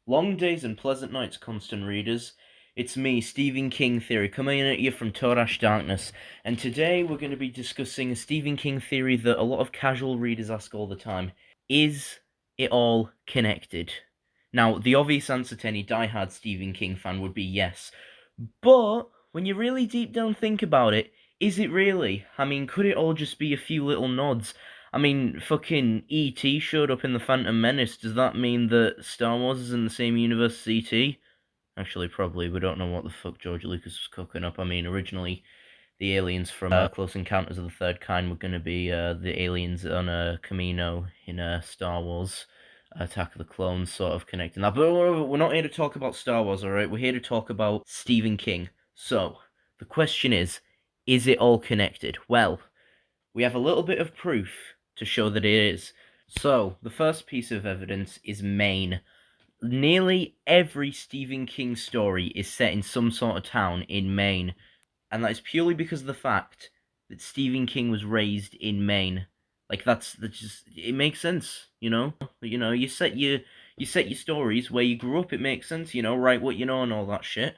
Long days and pleasant nights, constant readers. It's me, Stephen King Theory, coming at you from Torash Darkness, and today we're going to be discussing a Stephen King theory that a lot of casual readers ask all the time. Is it all connected? Now, the obvious answer to any diehard Stephen King fan would be yes, but when you really deep down think about it, is it really? I mean, could it all just be a few little nods? I mean, fucking E.T. showed up in The Phantom Menace. Does that mean that Star Wars is in the same universe as E.T.? Actually, probably. We don't know what the fuck George Lucas was cooking up. I mean, originally, the aliens from Close Encounters of the Third Kind were going to be the aliens on a Camino in Star Wars. Attack of the Clones, sort of connecting that. But we're not here to talk about Star Wars, alright? We're here to talk about Stephen King. So, the question is it all connected? Well, we have a little bit of proof to show that it is. So, the first piece of evidence is Maine. Nearly every Stephen King story is set in some sort of town in Maine, and that is purely because of the fact that Stephen King was raised in Maine. Like that's just it makes sense, you know. You set your stories where you grew up. It makes sense, you know. Write what you know and all that shit.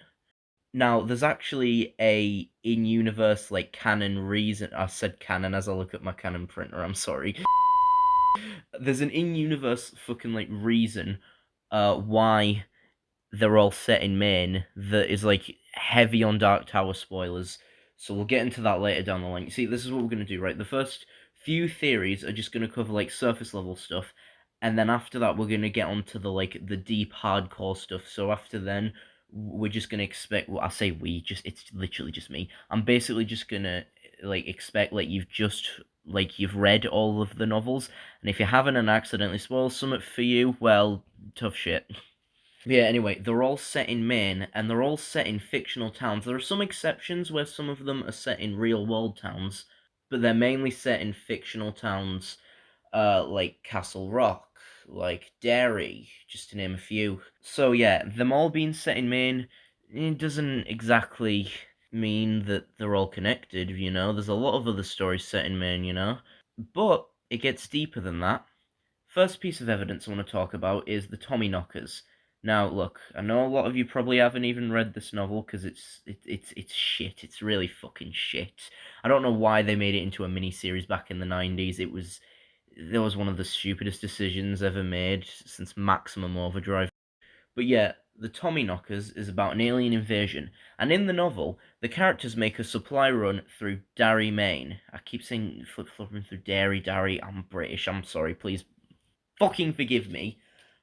Now, there's actually a in-universe like canon reason. I said canon as I look at my canon printer. I'm sorry. There's an in-universe fucking like reason, why they're all set in Maine that is like heavy on Dark Tower spoilers. So we'll get into that later down the line. You see, this is what we're gonna do, right? The first few theories are just gonna cover like surface level stuff, and then after that we're gonna get onto the like the deep hardcore stuff. So after then, we're just gonna expect. Well, I say we, just it's literally just me. I'm basically just gonna like expect like you've read all of the novels, and if you haven't and accidentally spoiled something for you, well, tough shit. Yeah, anyway, they're all set in Maine, and they're all set in fictional towns. There are some exceptions where some of them are set in real world towns, but they're mainly set in fictional towns, like Castle Rock, like Derry, just to name a few. So yeah, them all being set in Maine, it doesn't exactly mean that they're all connected, you know? There's a lot of other stories set in Maine, you know? But it gets deeper than that. First piece of evidence I want to talk about is the Tommyknockers. Now, look, I know a lot of you probably haven't even read this novel because it's shit. It's really fucking shit. I don't know why they made it into a miniseries back in the 90s. That was one of the stupidest decisions ever made since Maximum Overdrive. But yeah, the Tommyknockers is about an alien invasion, and in the novel, the characters make a supply run through Derry, Maine. I keep saying flip-flopping through Derry. I'm British. I'm sorry. Please fucking forgive me.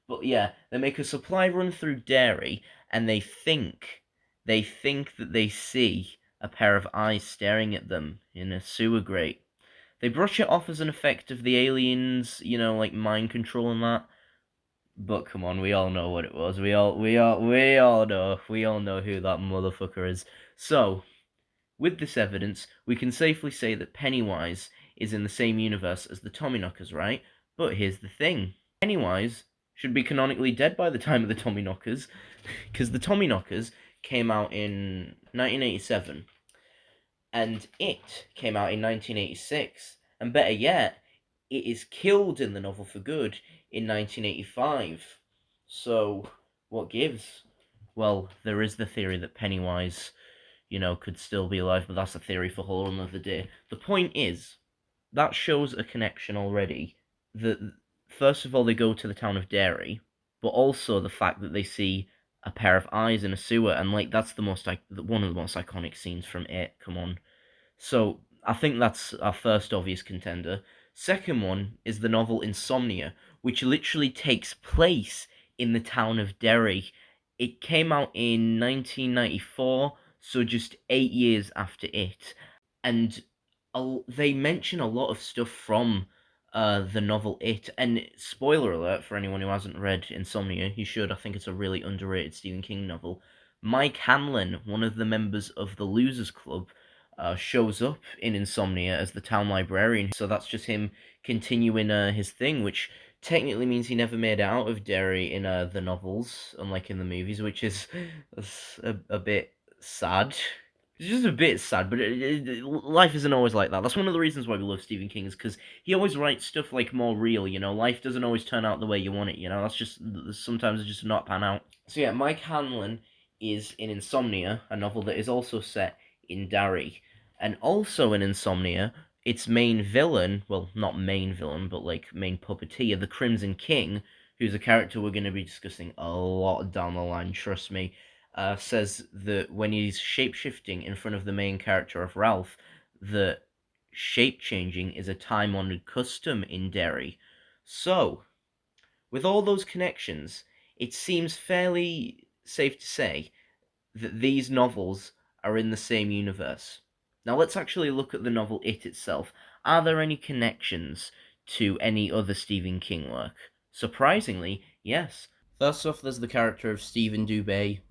But yeah, they make a supply run through Derry, and they think that they see a pair of eyes staring at them in a sewer grate. They brush it off as an effect of the aliens, like mind control and that. But come on, we all know what it was. We all know who that motherfucker is. So, with this evidence, we can safely say that Pennywise is in the same universe as the Tommyknockers, right? But here's the thing. Pennywise should be canonically dead by the time of the Tommyknockers, because the Tommyknockers came out in 1987, and it came out in 1986, and better yet, it is killed in the novel for good in 1985. So, what gives? Well, there is the theory that Pennywise, could still be alive, but that's a theory for a whole another day. The point is, that shows a connection already. That first of all, they go to the town of Derry, but also the fact that they see a pair of eyes in a sewer, and like that's one of the most iconic scenes from it. Come on. So I think that's our first obvious contender. Second one is the novel Insomnia, which literally takes place in the town of Derry. It came out in 1994, so just 8 years after it, and they mention a lot of stuff from the novel It. And spoiler alert for anyone who hasn't read Insomnia, you should. I think it's a really underrated Stephen King novel. Mike Hanlon, one of the members of the Losers Club, shows up in Insomnia as the town librarian. So that's just him continuing his thing, which technically means he never made it out of Derry in the novels, unlike in the movies, which is a bit sad. It's just a bit sad, but life isn't always like that. That's one of the reasons why we love Stephen King, is because he always writes stuff like more real. Life doesn't always turn out the way you want it. That's just sometimes it's just not pan out. So yeah, Mike Hanlon is in Insomnia, a novel that is also set in Derry, and also in Insomnia, its main villain, well, not main villain, but like main puppeteer, the Crimson King, who's a character we're going to be discussing a lot down the line. Trust me. Says that when he's shapeshifting in front of the main character of Ralph, that shape changing is a time honored custom in Derry. So, with all those connections, it seems fairly safe to say that these novels are in the same universe. Now, let's actually look at the novel It itself. Are there any connections to any other Stephen King work? Surprisingly, yes. First off, there's the character of Stephen Dubay.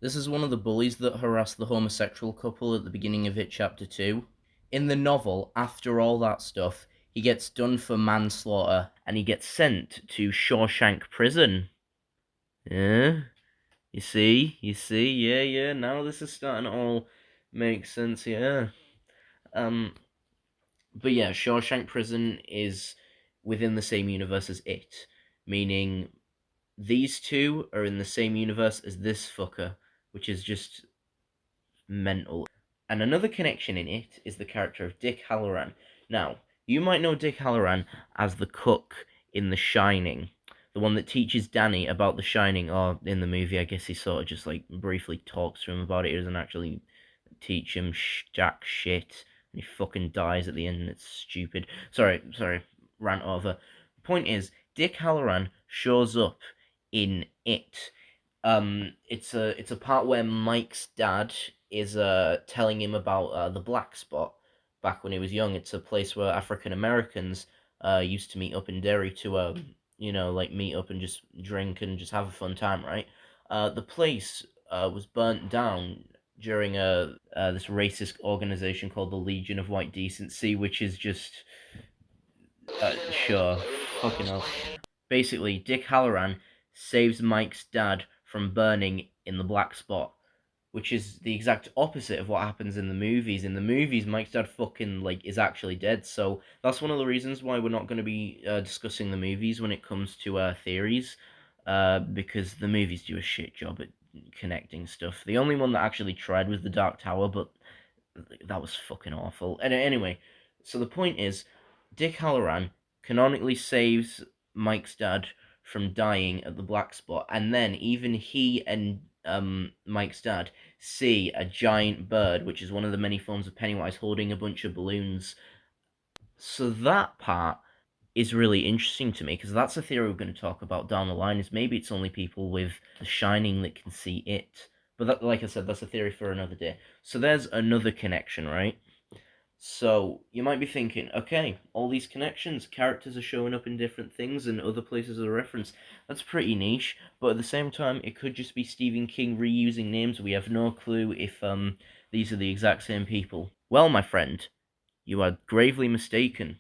This is one of the bullies that harassed the homosexual couple at the beginning of It Chapter 2. In the novel, after all that stuff, he gets done for manslaughter and he gets sent to Shawshank Prison. Yeah? Yeah, now this is starting to all make sense, yeah. But yeah, Shawshank Prison is within the same universe as It, meaning these two are in the same universe as this fucker, which is just mental. And another connection in It is the character of Dick Halloran. Now, you might know Dick Halloran as the cook in The Shining, the one that teaches Danny about The Shining, or in the movie, I guess he sort of just like briefly talks to him about it. He doesn't actually teach him jack shit, and he fucking dies at the end, and it's stupid. Sorry, rant over. Point is, Dick Halloran shows up in It. It's a part where Mike's dad is telling him about the Black Spot back when he was young. It's a place where African Americans used to meet up in Derry to like meet up and just drink and just have a fun time, right? The place was burnt down during this racist organization called the Legion of White Decency, which is just sure, fucking hell. Basically, Dick Halloran saves Mike's dad from burning in the Black Spot, which is the exact opposite of what happens in the movies. In the movies, Mike's dad fucking like is actually dead. So that's one of the reasons why we're not going to be discussing the movies when it comes to theories, because the movies do a shit job at connecting stuff. The only one that actually tried was the Dark Tower, but that was fucking awful. And anyway, so the point is, Dick Halloran canonically saves Mike's dad from dying at the Black Spot, and then even he and Mike's dad see a giant bird, which is one of the many forms of Pennywise, holding a bunch of balloons. So that part is really interesting to me, because that's a theory we're going to talk about down the line. Is maybe it's only people with The Shining that can see it. But that, like I said, that's a theory for another day. So there's another connection, right? So you might be thinking, okay, all these connections, characters are showing up in different things and other places of reference. That's pretty niche, but at the same time, it could just be Stephen King reusing names. We have no clue if these are the exact same people. Well, my friend, you are gravely mistaken,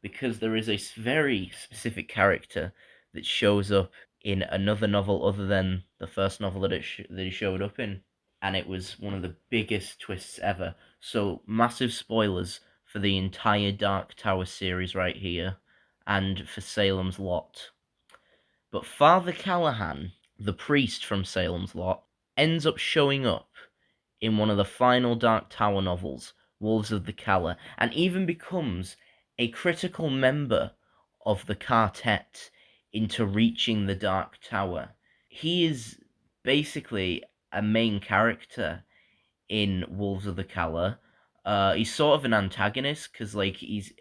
because there is a very specific character that shows up in another novel other than the first novel that that he showed up in, and it was one of the biggest twists ever. So massive spoilers for the entire Dark Tower series right here, and for Salem's Lot. But Father Callahan, the priest from Salem's Lot, ends up showing up in one of the final Dark Tower novels, Wolves of the Calla, and even becomes a critical member of the quartet into reaching the Dark Tower. He is basically a main character in Wolves of the Calla. He's sort of an antagonist because like he's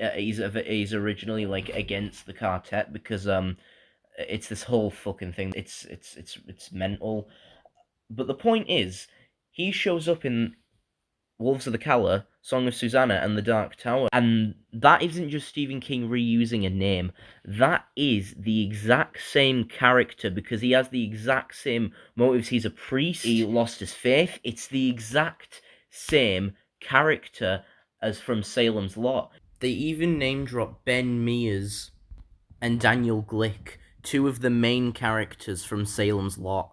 originally like against the quartet because it's this whole fucking thing. It's mental. But the point is, he shows up in Wolves of the Calla, Song of Susanna, and The Dark Tower. And that isn't just Stephen King reusing a name. That is the exact same character because he has the exact same motives. He's a priest. He lost his faith. It's the exact same character as from Salem's Lot. They even name drop Ben Mears and Daniel Glick, two of the main characters from Salem's Lot.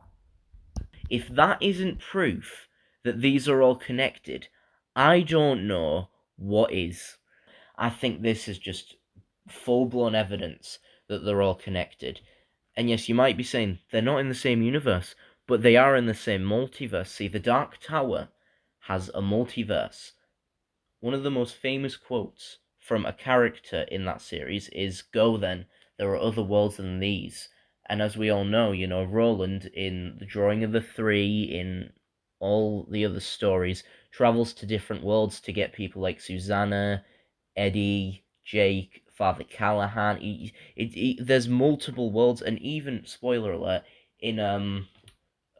If that isn't proof that these are all connected. I don't know what is. I think this is just full blown evidence that they're all connected. And yes, you might be saying they're not in the same universe, but they are in the same multiverse. See, the Dark Tower has a multiverse. One of the most famous quotes from a character in that series is, "Go then, there are other worlds than these." And as we all know, Roland in the Drawing of the Three, in all the other stories, travels to different worlds to get people like Susanna, Eddie, Jake, Father Callahan. There's multiple worlds, and even, spoiler alert, in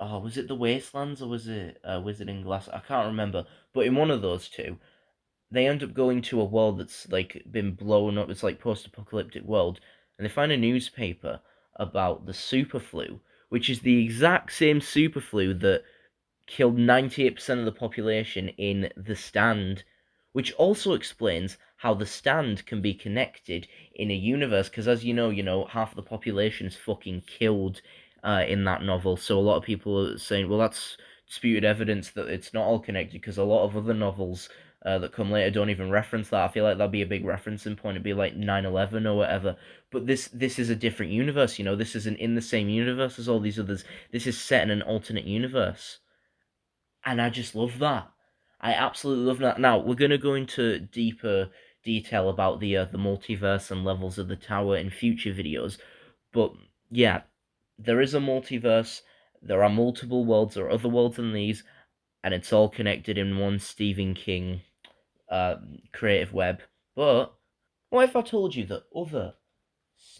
oh, was it the Wastelands or was it Wizard in Glass? I can't remember, but in one of those two, they end up going to a world that's like been blown up. It's like post-apocalyptic world, and they find a newspaper about the super flu, which is the exact same super flu that killed 98% of the population in The Stand, which also explains how The Stand can be connected in a universe, because as half the population is fucking killed in that novel. So a lot of people are saying, well, that's disputed evidence that it's not all connected, because a lot of other novels that come later don't even reference that. I feel like that'd be a big referencing point. It'd be like 9/11 or whatever. But this is a different universe. This isn't in the same universe as all these others. This is set in an alternate universe, and I just love that. I absolutely love that. Now we're gonna go into deeper detail about the multiverse and levels of the tower in future videos, but yeah, there is a multiverse. There are multiple worlds or other worlds than these, and it's all connected in one Stephen King creative web. But what if I told you that other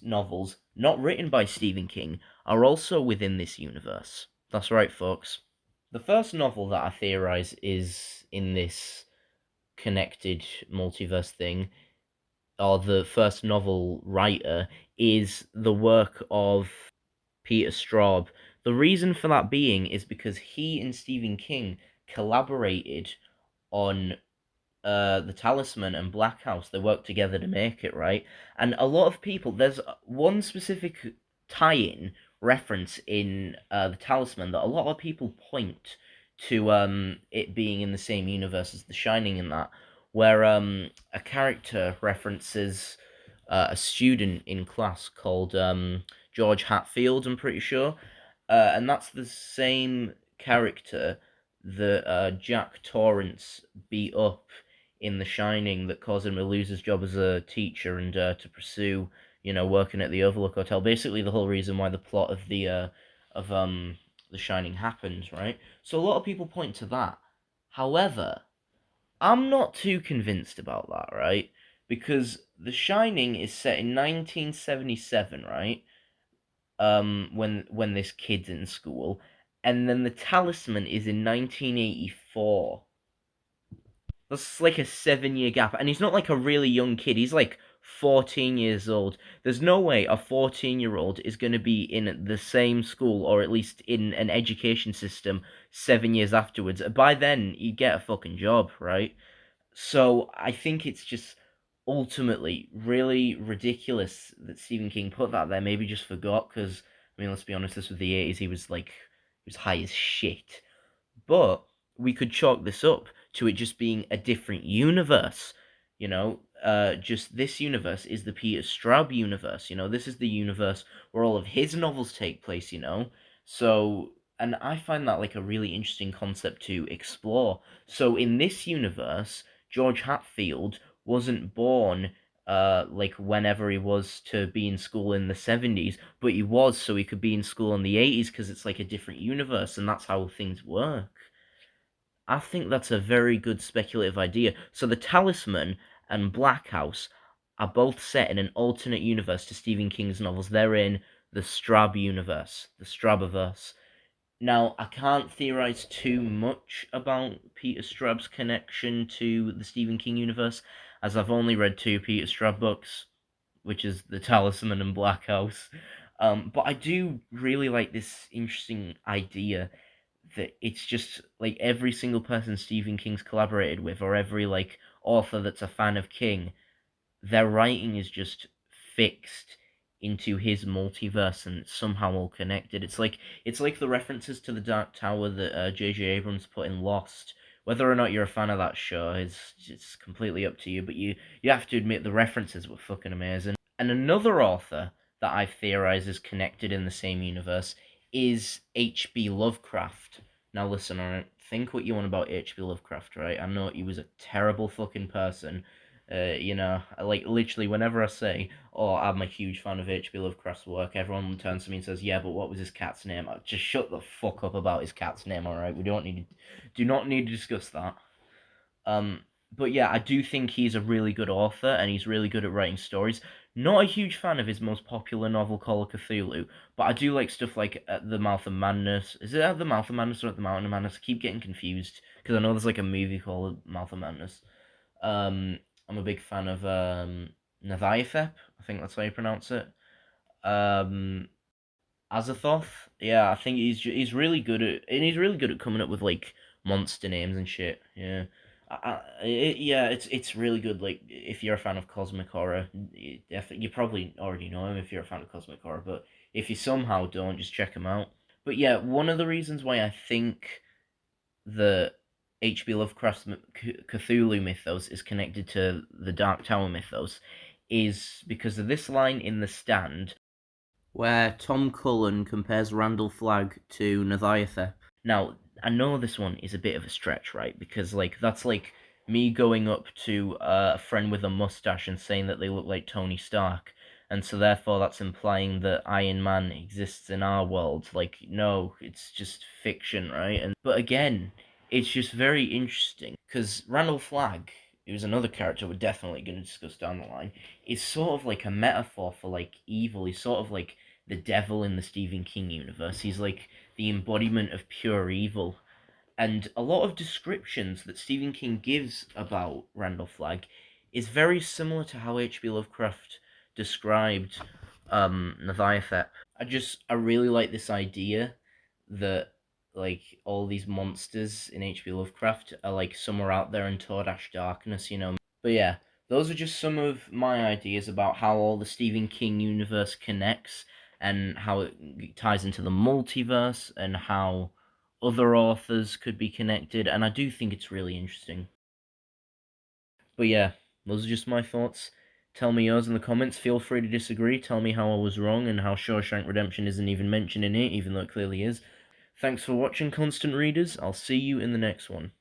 novels not written by Stephen King are also within this universe? That's right, folks. The first novel that I theorize is in this connected multiverse thing, or the first novel writer, is the work of Peter Straub. The reason for that being is because he and Stephen King collaborated on the Talisman and Black House. They worked together to make it, right? And a lot of people, there's one specific tie-in reference in the Talisman that a lot of people point to it being in the same universe as The Shining, in that, where a character references a student in class called George Hatfield, I'm pretty sure, and that's the same character that Jack Torrance beat up in The Shining, that caused him to lose his job as a teacher and to pursue, working at the Overlook Hotel. Basically, the whole reason why the plot of The Shining happens, right? So a lot of people point to that. However, I'm not too convinced about that, right? Because The Shining is set in 1977, right? When this kid's in school, and then The Talisman is in 1984. That's like a 7 year gap, and he's not like a really young kid. He's like 14 years old. There's no way a 14-year-old is going to be in the same school, or at least in an education system, 7 years afterwards. By then, you get a fucking job, right? So I think it's just ultimately really ridiculous that Stephen King put that there. Maybe just forgot, because I mean, let's be honest, this was the 80s. He was high as shit. But we could chalk this up to it just being a different universe. Just this universe is the Peter Straub universe. This is the universe where all of his novels take place. So, and I find that like a really interesting concept to explore. So in this universe, George Hatfield wasn't born like whenever he was to be in school in the 70s, but he was, so he could be in school in the 80s, because it's like a different universe, and that's how things work. I think that's a very good speculative idea. So the Talisman and Black House are both set in an alternate universe to Stephen King's novels. They're in the Straub universe, the Straubiverse. Now, I can't theorize too much about Peter Straub's connection to the Stephen King universe, as I've only read two Peter Straub books, which is The Talisman and Black House. But I do really like this interesting idea that it's just like every single person Stephen King's collaborated with, or every like author that's a fan of King, their writing is just fixed into his multiverse and it's somehow all connected. It's like the references to the Dark Tower that J.J. Abrams put in Lost. Whether or not you're a fan of that show is it's completely up to you, but you have to admit the references were fucking amazing. And another author that I've theorized is connected in the same universe is H.P. Lovecraft. Now listen, alright, think what you want about H.P. Lovecraft, right? I know he was a terrible fucking person. Like literally whenever I say, "Oh, I'm a huge fan of H.P. Lovecraft's work," everyone turns to me and says, "Yeah, but what was his cat's name?" Just shut the fuck up about his cat's name, alright? Do not need to discuss that. Um, but yeah, I do think he's a really good author and he's really good at writing stories. Not a huge fan of his most popular novel, Call of Cthulhu, but I do like stuff like At the Mouth of Madness. Is it At the Mouth of Madness or At the Mountain of Madness? I keep getting confused because I know there's like a movie called Mouth of Madness. Um, I'm a big fan of Nathiathep. I think that's how you pronounce it. Um, Azathoth. Yeah, I think he's really good at and he's really good at coming up with like monster names and shit. Yeah. Yeah, it's really good. Like if you're a fan of cosmic horror, you probably already know him if you're a fan of cosmic horror. But if you somehow don't, just check him out. But yeah, one of the reasons why I think the H.P. Lovecraft's Cthulhu mythos is connected to the Dark Tower mythos is because of this line in The Stand where Tom Cullen compares Randall Flagg to Nathiathep. Now, I know this one is a bit of a stretch, right? Because like that's like me going up to a friend with a mustache and saying that they look like Tony Stark, and so therefore that's implying that Iron Man exists in our world. Like, no, it's just fiction, right? And but again, it's just very interesting because Randall Flagg, who's another character we're definitely going to discuss down the line, is sort of like a metaphor for like evil. He's sort of like the devil in the Stephen King universe. He's like the embodiment of pure evil. And a lot of descriptions that Stephen King gives about Randall Flagg is very similar to how H.P. Lovecraft described Nathiathep. I really like this idea that like all these monsters in H.P. Lovecraft are like somewhere out there in Todash darkness, you know. But yeah, those are just some of my ideas about how all the Stephen King universe connects and how it ties into the multiverse and how other authors could be connected, and I do think it's really interesting. But yeah, those are just my thoughts. Tell me yours in the comments. Feel free to disagree. Tell me how I was wrong and how Shawshank Redemption isn't even mentioned in it, even though it clearly is. Thanks for watching, constant readers. I'll see you in the next one.